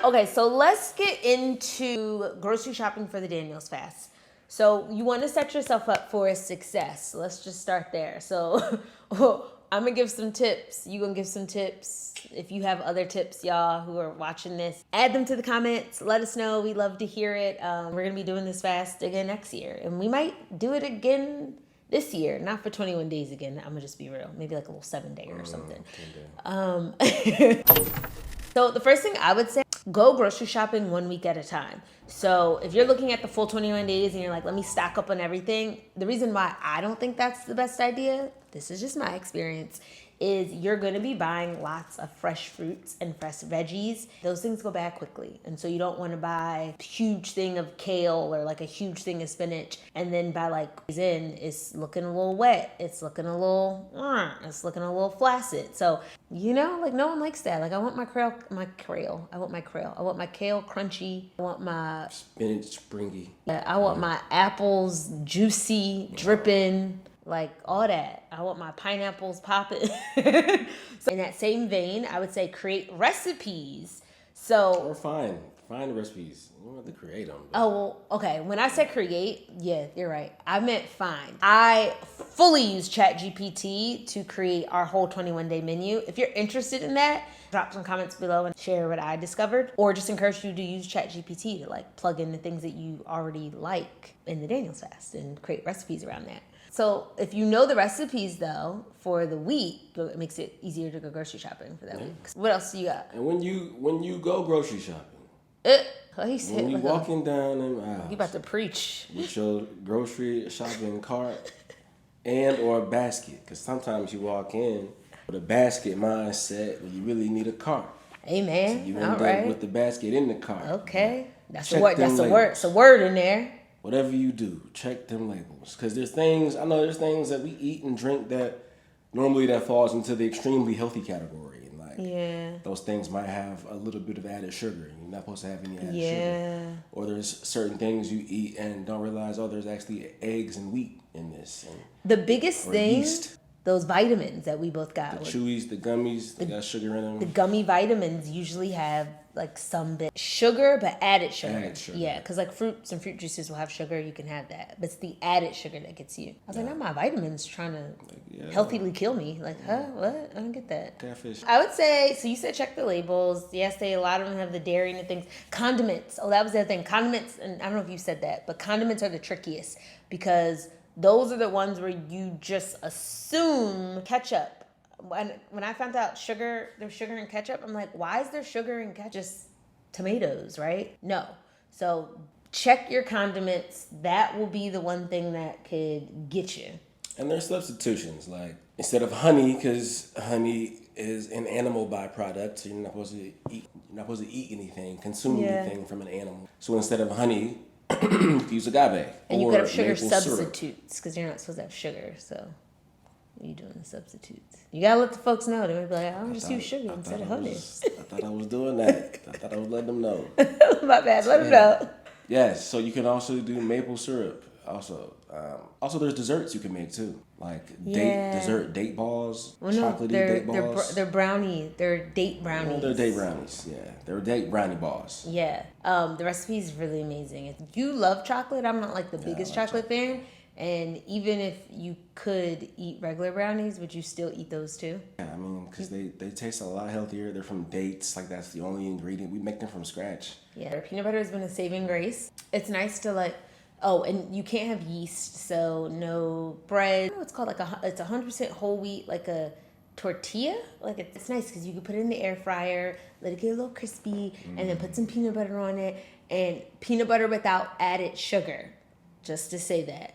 Okay, so let's get into grocery shopping for the Daniels fast. So you want to set yourself up for success. Let's just start there. So I'm gonna give some tips. You gonna give some tips. If you have other tips, y'all who are watching this, add them to the comments. Let us know. We love to hear it. We're gonna be doing this fast again next year, and we might do it again this year. Not for 21 days again. I'm gonna just be real. Maybe like a little 7-day or something. So the first thing I would say, go grocery shopping 1 week at a time. So if you're looking at the full 21 days and you're like, let me stack up on everything, the reason why I don't think that's the best idea, this is just my experience, is you're going to be buying lots of fresh fruits and fresh veggies. Those things go bad quickly. And so you don't want to buy a huge thing of kale or like a huge thing of spinach and then by like it's looking a little wet. It's looking a little flaccid. So, you know, like no one likes that. Like I want my kale crunchy. I want my spinach springy. I want my apples juicy, dripping. Like all that. I want my pineapples popping. So in that same vein, I would say create recipes. Or find recipes. You don't have to create them. Oh, well, okay. When I said create, yeah, you're right. I meant find. I fully use ChatGPT to create our whole 21-day menu. If you're interested in that, drop some comments below and share what I discovered. Or just encourage you to use ChatGPT to like plug in the things that you already like in the Daniels fast and create recipes around that. So if you know the recipes though for the week, it makes it easier to go grocery shopping for that week. What else do you got? And when you go grocery shopping, when you walking down them aisles, you about to preach with your grocery shopping cart and or a basket, because sometimes you walk in with a basket mindset when you really need a cart. Amen. So you end up with the basket in the cart. Okay, that's a word. That's a word. It's a word in there. Whatever you do, check them labels. Because there's things that we eat and drink that normally that falls into the extremely healthy category. And like those things might have a little bit of added sugar. You're not supposed to have any added sugar. Or there's certain things you eat and don't realize, there's actually eggs and wheat in this. And, the biggest thing, yeast. Those vitamins that we both got. The chewies, the gummies, they got sugar in them. The gummy vitamins usually have like some bit sugar, but added sugar. Yeah, because like fruits and fruit juices will have sugar. You can have that. But it's the added sugar that gets you. I was like, not my vitamins trying to healthily kill me. Like, huh? What? I don't get that. Catfish. I would say, so you said check the labels. Yes, a lot of them have the dairy and the things. Condiments. Oh, that was the other thing. Condiments, and I don't know if you said that, but condiments are the trickiest because those are the ones where you just assume ketchup. When I found out there's sugar in ketchup, I'm like, why is there sugar in ketchup? Just tomatoes, right? No. So check your condiments. That will be the one thing that could get you. And there's substitutions, like instead of honey, because honey is an animal byproduct, so you're not supposed to eat anything, consume anything from an animal. So instead of honey, use agave. And you could have sugar substitutes because you're not supposed to have sugar. So what are you doing the substitutes? You gotta let the folks know. They're be like, I'll just use sugar instead of honey. I thought I was doing that. I thought I was letting them know. My bad. Let them know. Yes. So you can also do maple syrup. Also, there's desserts you can make too, like date balls, chocolatey date balls. They're brownie. They're date brownies. Well, they're date brownies. Yeah, they're date brownie balls. Yeah. The recipe is really amazing. If you love chocolate, I'm not like the biggest chocolate fan. And even if you could eat regular brownies, would you still eat those too? Yeah, I mean, because they taste a lot healthier. They're from dates. Like that's the only ingredient. We make them from scratch. Yeah, peanut butter has been a saving grace. It's nice to like. Oh, and you can't have yeast, so no bread. It's called it's 100% whole wheat, like a tortilla. Like it's nice because you can put it in the air fryer, let it get a little crispy, and then put some peanut butter on it, and peanut butter without added sugar. Just to say that,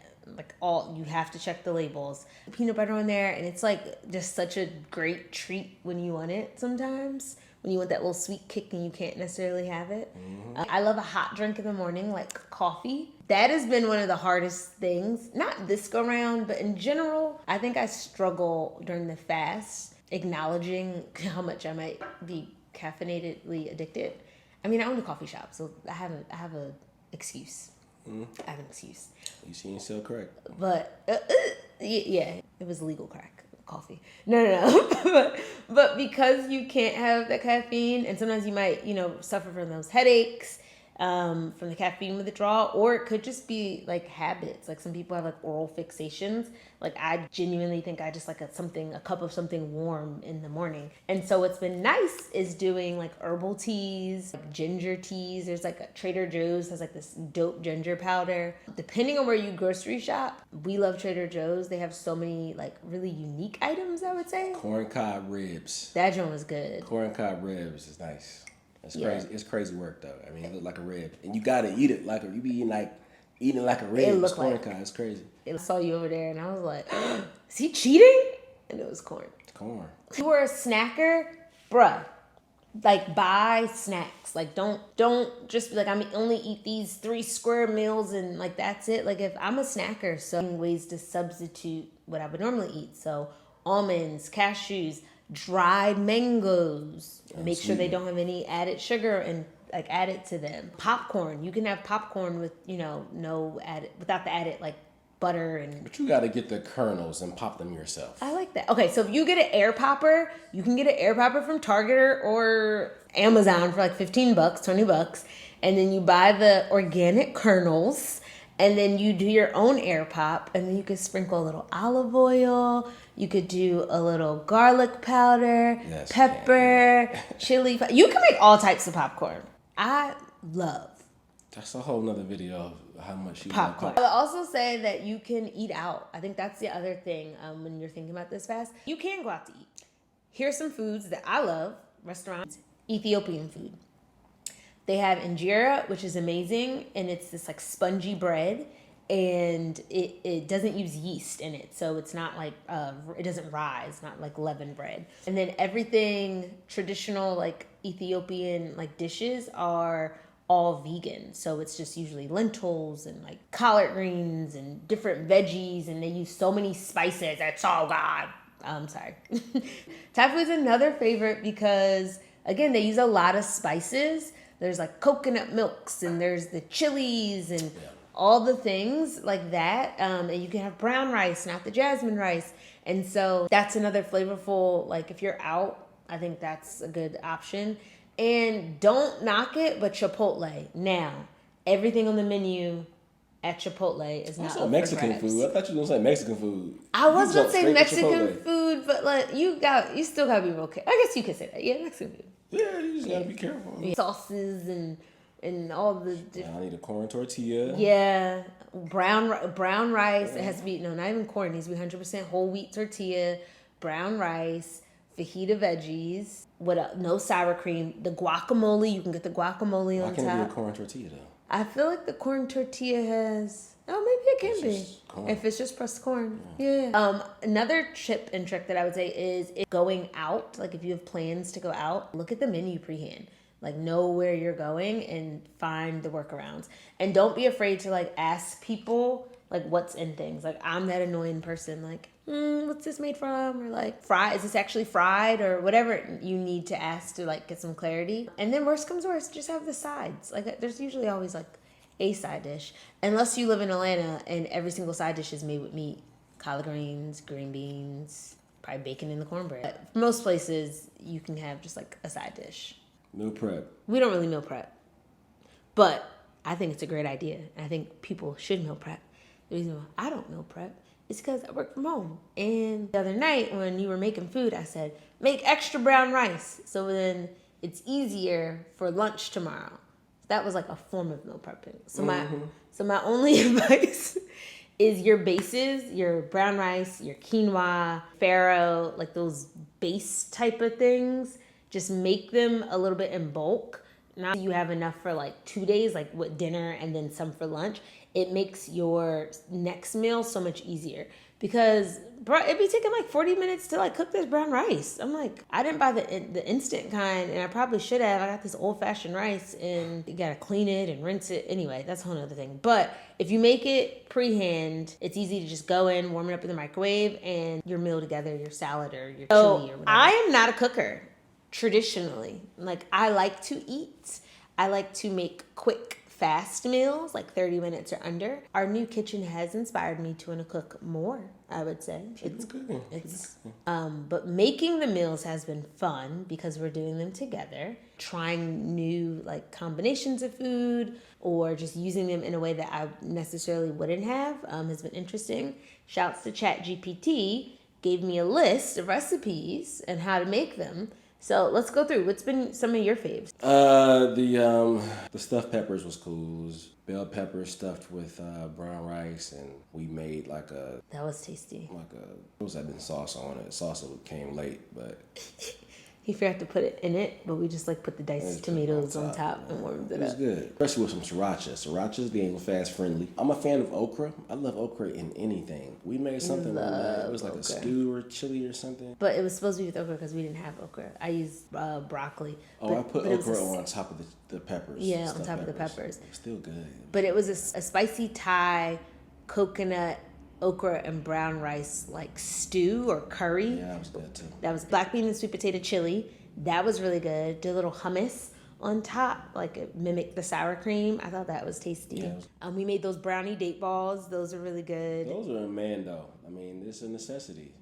you have to check the labels. Peanut butter on there, and it's like just such a great treat when you want it sometimes. When you want that little sweet kick and you can't necessarily have it. I love a hot drink in the morning, like coffee. That has been one of the hardest things. Not this go round, but in general, I think I struggle during the fast, acknowledging how much I might be caffeinatedly addicted. I mean, I own a coffee shop, so I have a excuse. I have an excuse. You seen yourself crack. But, yeah, it was legal crack. coffee. No. but because you can't have the caffeine, and sometimes you might, suffer from those headaches, from the caffeine withdrawal, or it could just be like habits. Like some people have like oral fixations. Like I genuinely think I just like a cup of something warm in the morning. And so what's been nice is doing like herbal teas, like ginger teas. There's like a Trader Joe's has like this dope ginger powder. Depending on where you grocery shop, we love Trader Joe's. They have so many like really unique items, I would say. Corn cob ribs. That joint was good. Corn cob ribs is nice. It's crazy. It's crazy work though. I mean, it look like a rib, and you gotta eat it like you be eating like a rib. It's corn cob. It's crazy. I saw you over there, and I was like, "Is he cheating?" And it was corn. It's corn. If you were a snacker, bruh, like buy snacks. Like don't just be like, I'm only eat these 3 square meals and like that's it. Like if I'm a snacker, so ways to substitute what I would normally eat. So almonds, cashews, dried mangoes. Make sure they don't have any added sugar and like added to them. Popcorn. You can have popcorn with, no added, without the added like butter and. But you got to get the kernels and pop them yourself. I like that. Okay, so if you get an air popper, you can get an air popper from Target or Amazon for like $15, $20, and then you buy the organic kernels. And then you do your own air pop, and then you could sprinkle a little olive oil. You could do a little garlic powder, pepper, chili. You can make all types of popcorn. I love. That's a whole nother video of how much you popcorn. I will also say that you can eat out. I think that's the other thing when you're thinking about this fast. You can go out to eat. Here's some foods that I love. Restaurants. Ethiopian food. They have injera, which is amazing, and it's this like spongy bread, and it doesn't use yeast in it, so it's not like it doesn't rise, not like leaven bread. And then everything traditional like Ethiopian like dishes are all vegan, so it's just usually lentils and like collard greens and different veggies, and they use so many spices. That's all God. I'm sorry. Thai food is another favorite because again they use a lot of spices. There's like coconut milks and there's the chilies and all the things like that. And you can have brown rice, not the jasmine rice. And so that's another flavorful, like if you're out, I think that's a good option. And don't knock it, but Chipotle. Now, everything on the menu at Chipotle is not Mexican food. I thought you were going to say Mexican food. I was going to say Mexican food, but like you still got to be real careful. I guess you could say that. Yeah, Mexican food. Yeah, you just gotta be careful. Sauces and all the. I need a corn tortilla. Yeah, brown rice. Yeah. It has to be not even corn. It needs to be 100% whole wheat tortilla. Brown rice, fajita veggies. What else? No sour cream. The guacamole. You can get the guacamole on top. Why can't it be a corn tortilla though? I feel like the corn tortilla has. Oh, maybe it can be. If it's just pressed corn. Yeah. Another tip and trick that I would say is going out. Like if you have plans to go out, look at the menu pre-hand. Like know where you're going and find the workarounds. And don't be afraid to like ask people like what's in things. Like I'm that annoying person. Like, what's this made from? Or like is this actually fried? Or whatever you need to ask to like get some clarity. And then worst comes worst, just have the sides. Like there's usually always like a side dish, unless you live in Atlanta and every single side dish is made with meat, collard greens, green beans, probably bacon in the cornbread. But for most places, you can have just like a side dish. Meal prep. We don't really meal prep, but I think it's a great idea. I think people should meal prep. The reason why I don't meal prep is because I work from home. And the other night when you were making food, I said, make extra brown rice. So then it's easier for lunch tomorrow. That was like a form of meal prepping. So my only advice is your bases, your brown rice, your quinoa, farro, like those base type of things. Just make them a little bit in bulk. Not you have enough for like 2 days, like with dinner and then some for lunch. It makes your next meal so much easier. Because it'd be taking like 40 minutes to like cook this brown rice. I'm like, I didn't buy the instant kind, and I probably should have. I got this old-fashioned rice, and you gotta clean it and rinse it. Anyway, that's a whole other thing. But if you make it pre-hand, it's easy to just go in, warm it up in the microwave, and your meal together, your salad or your chili or whatever. I am not a cooker, traditionally. Like, I like to eat. I like to make quick fast meals, like 30 minutes or under. Our new kitchen has inspired me to want to cook more, I would say. But making the meals has been fun because we're doing them together. Trying new like combinations of food or just using them in a way that I necessarily wouldn't have has been interesting. Shouts to ChatGPT, gave me a list of recipes and how to make them. So let's go through. What's been some of your faves? The stuffed peppers was cool. It was bell peppers stuffed with brown rice, and we made that was tasty. what was that? Been sauce on it. Salsa came late, but He forgot to put it in it, but we just like put the diced tomatoes on top and warmed it up. It was good, especially with some sriracha. Sriracha's being fast friendly. I'm a fan of okra. I love okra in anything. We made something like that. It was like okra. A stew or chili or something. But it was supposed to be with okra because we didn't have okra. I used broccoli. I put okra on top of the peppers. Yeah, on top of the peppers. It was still good. But it was a spicy Thai coconut okra and brown rice like stew or curry. Yeah, that was good too. That was black bean and sweet potato chili. That was really good. Did a little hummus on top, like it mimicked the sour cream. I thought that was tasty. Yeah, we made those brownie date balls. Those are really good. Those are a man though. I mean, it's a necessity.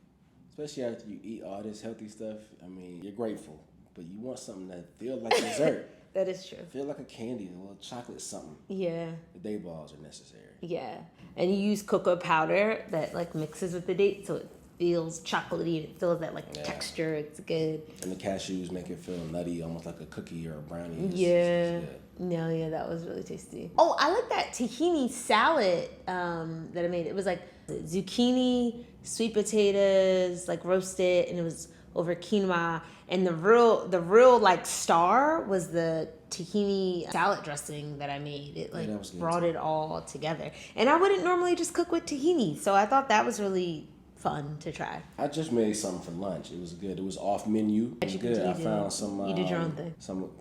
Especially after you eat all this healthy stuff. I mean, you're grateful, but you want something that feels like dessert. That is true. Feel like a candy, a little chocolate something. Yeah. The date balls are necessary. Yeah. And you use cocoa powder that like mixes with the date so it feels chocolatey and it feels that like texture. It's good. And the cashews make it feel nutty, almost like a cookie or a brownie. Yeah, that was really tasty. Oh, I like that tahini salad that I made. It was like zucchini, sweet potatoes, like roasted, and it was over quinoa. And the real like star was the tahini salad dressing that I made. It like brought it all together. And I wouldn't normally just cook with tahini, so I thought that was really fun to try. I just made something for lunch. It was good. It was off menu. It was good. I found some. You did your own thing. Some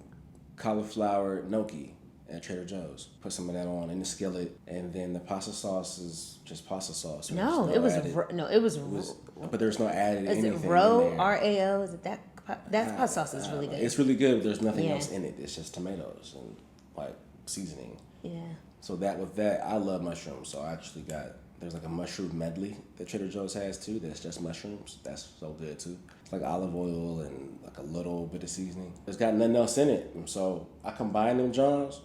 cauliflower gnocchi at Trader Joe's. Put some of that on in the skillet, and then the pasta sauce is just pasta sauce. But there's no added anything. Is it Ro? RAO? Is it that? That pasta sauce is really good. It's really good, but there's nothing else in it. It's just tomatoes and like seasoning. Yeah. So with that, I love mushrooms. So I actually there's like a mushroom medley that Trader Joe's has too. That's just mushrooms. That's so good too. It's like olive oil and like a little bit of seasoning. It's got nothing else in it. And so I combine them Johns.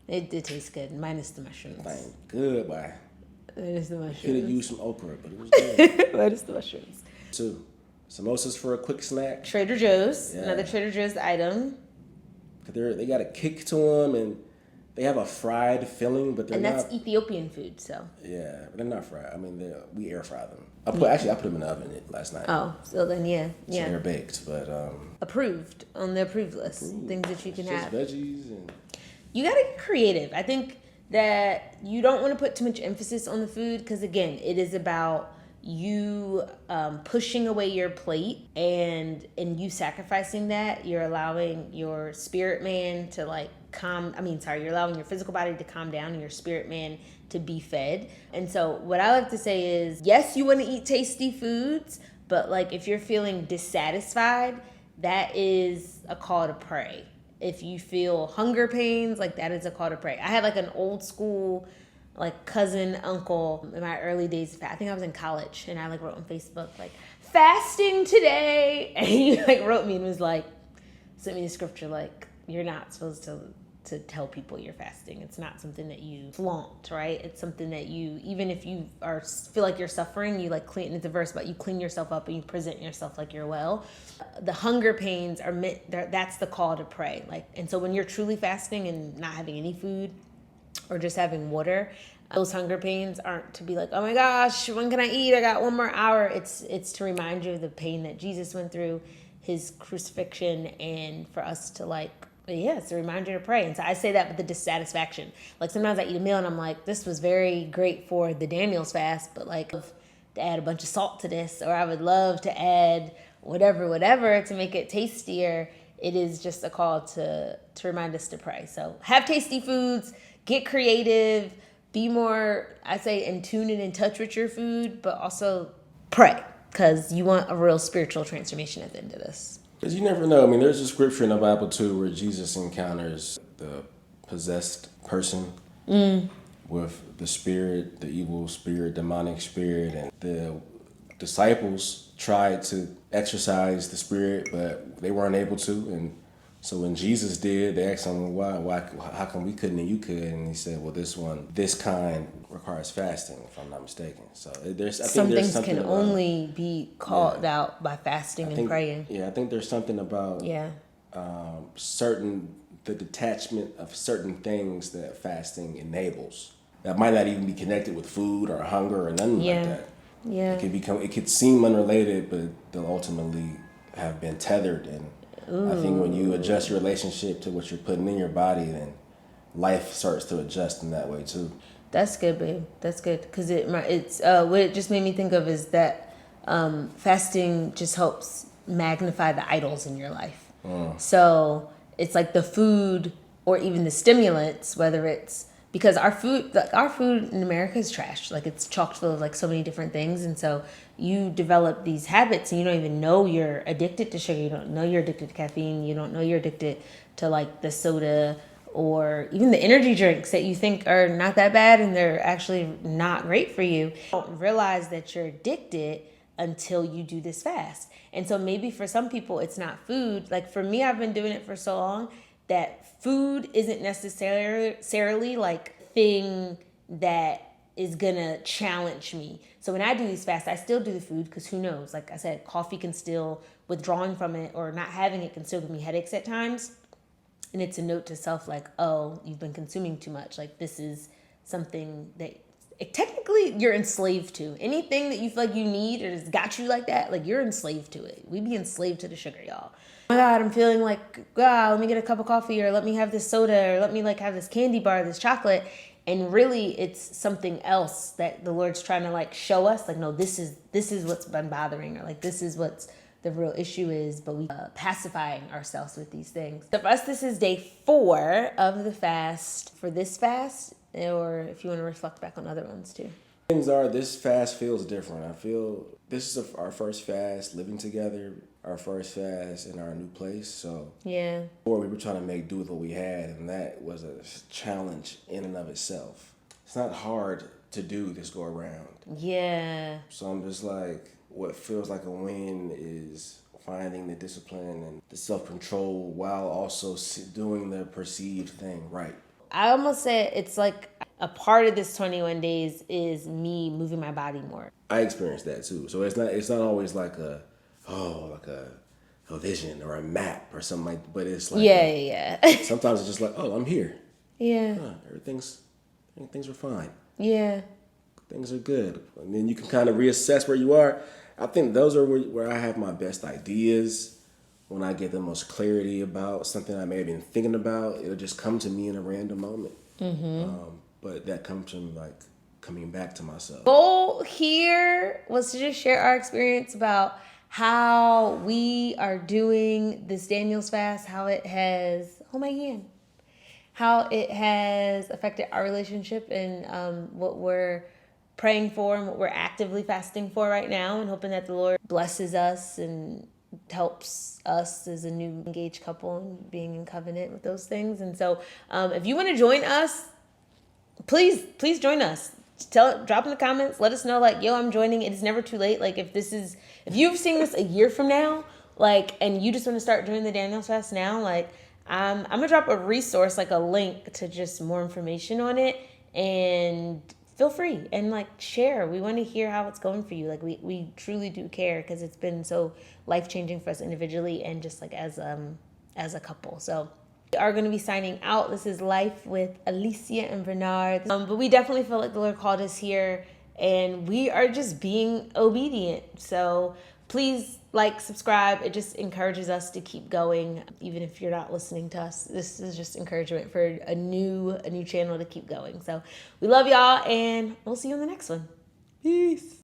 It did taste good, minus the mushrooms. Thank good, boy. Minus the mushrooms. Could have used some okra, but it was good. Minus the mushrooms. 2. Samosas for a quick snack. Trader Joe's, another Trader Joe's item. They got a kick to them, and they have a fried filling, but they're not. And that's Ethiopian food, so. Yeah, but they're not fried. I mean, we air fry them. I put them in the oven last night. Oh, so then yeah. So they're baked, but approved on the approved list. Things that you can have. Veggies and. You gotta get creative. I think that you don't want to put too much emphasis on the food because again, it is about you pushing away your plate and you sacrificing that. You're allowing your spirit man to you're allowing your physical body to calm down and your spirit man to be fed. And so what I like to say is, yes, you want to eat tasty foods, but like if you're feeling dissatisfied, that is a call to pray. If you feel hunger pains, like that is a call to pray. I had like an old school like cousin, uncle in my early days. I think I was in college and I like wrote on Facebook like fasting today. And he like wrote me and was like, sent me the scripture like, you're not supposed to tell people you're fasting. It's not something that you flaunt, right? It's something that you, even if you feel like you're suffering, you like clean, it's a verse, but you clean yourself up and you present yourself like you're well. The hunger pains are meant, that's the call to pray. Like, and so when you're truly fasting and not having any food or just having water, those hunger pains aren't to be like, oh my gosh, when can I eat? I got 1 more hour. It's to remind you of the pain that Jesus went through, his crucifixion, and for us to like, it's a reminder to pray. And so I say that with the dissatisfaction. Like sometimes I eat a meal and I'm like, this was very great for the Daniel's fast, but like to add a bunch of salt to this, or I would love to add whatever to make it tastier. It is just a call to remind us to pray. So have tasty foods, get creative, be more, I say, in tune and in touch with your food, but also pray because you want a real spiritual transformation at the end of this. Because you never know. I mean, there's a scripture in the Bible, too, where Jesus encounters the possessed person with the spirit, the evil spirit, demonic spirit, and the disciples tried to exorcise the spirit, but they weren't able to. And so when Jesus did, they asked him, why, how come we couldn't and you could? And he said, well, this kind requires fasting, if I'm not mistaken. So I think there's something can about, only be called out by fasting and praying. Yeah, I think there's something about the detachment of certain things that fasting enables. That might not even be connected with food or hunger or nothing like that. Yeah. It could seem unrelated, but they'll ultimately have been tethered. And I think when you adjust your relationship to what you're putting in your body, then life starts to adjust in that way too. That's good, babe. That's good. Because it's what it just made me think of is that fasting just helps magnify the idols in your life. So it's like the food or even the stimulants, whether it's because our food in America is trash. Like it's chock full of like so many different things. And so you develop these habits and you don't even know you're addicted to sugar. You don't know you're addicted to caffeine. You don't know you're addicted to like the soda or even the energy drinks that you think are not that bad and they're actually not great for you. You don't realize that you're addicted until you do this fast. And so maybe for some people it's not food. Like for me, I've been doing it for so long that food isn't necessarily like thing that is gonna challenge me. So when I do these fasts, I still do the food because who knows? Like I said, coffee can still, withdrawing from it or not having it can still give me headaches at times. And it's a note to self like, oh, you've been consuming too much. Like this is something that technically you're enslaved to. Anything that you feel like you need or has got you like that, like you're enslaved to it. We be enslaved to the sugar, y'all. Oh my God, I'm feeling like, let me get a cup of coffee or let me have this soda or let me like have this candy bar, this chocolate. And really it's something else that the Lord's trying to like show us. Like, no, this is what's been bothering or like this is what's the real issue is, but we pacifying ourselves with these things. So for us, this is day 4 of the fast. For this fast, or if you want to reflect back on other ones too. Things are, this fast feels different. I feel this is our first fast living together, our first fast in our new place. So yeah, before we were trying to make do with what we had, and that was a challenge in and of itself. It's not hard to do this go around. Yeah. So I'm just like, what feels like a win is finding the discipline and the self-control while also doing the perceived thing right. I almost say it's like a part of this 21 days is me moving my body more. I experienced that too. So it's not always like a vision or a map or something like, but it's like sometimes it's just like, oh, I'm here. Yeah. Things are fine. Yeah. Things are good. And then you can kind of reassess where you are. I think those are where I have my best ideas. When I get the most clarity about something I may have been thinking about, it'll just come to me in a random moment. But that comes from like coming back to myself. Goal here was to just share our experience about how we are doing this Daniel's fast, how it has, how it has affected our relationship and what we're praying for and what we're actively fasting for right now and hoping that the Lord blesses us and helps us as a new engaged couple and being in covenant with those things. And so if you want to join us, please join us. Drop in the comments, let us know like, yo, I'm joining. It's never too late. Like if you've seen this a year from now, like, and you just want to start doing the Daniel's fast now, like I'm gonna drop a resource, like a link to just more information on it, and feel free and like share. We want to hear how it's going for you. Like we truly do care because it's been so life-changing for us individually and just like as a couple. So we are going to be signing out. This is Life with Alicia and Bernard. But we definitely feel like the Lord called us here and we are just being obedient. So please like, subscribe. It just encourages us to keep going. Even if you're not listening to us, this is just encouragement for a new channel to keep going. So we love y'all and we'll see you in the next one. Peace.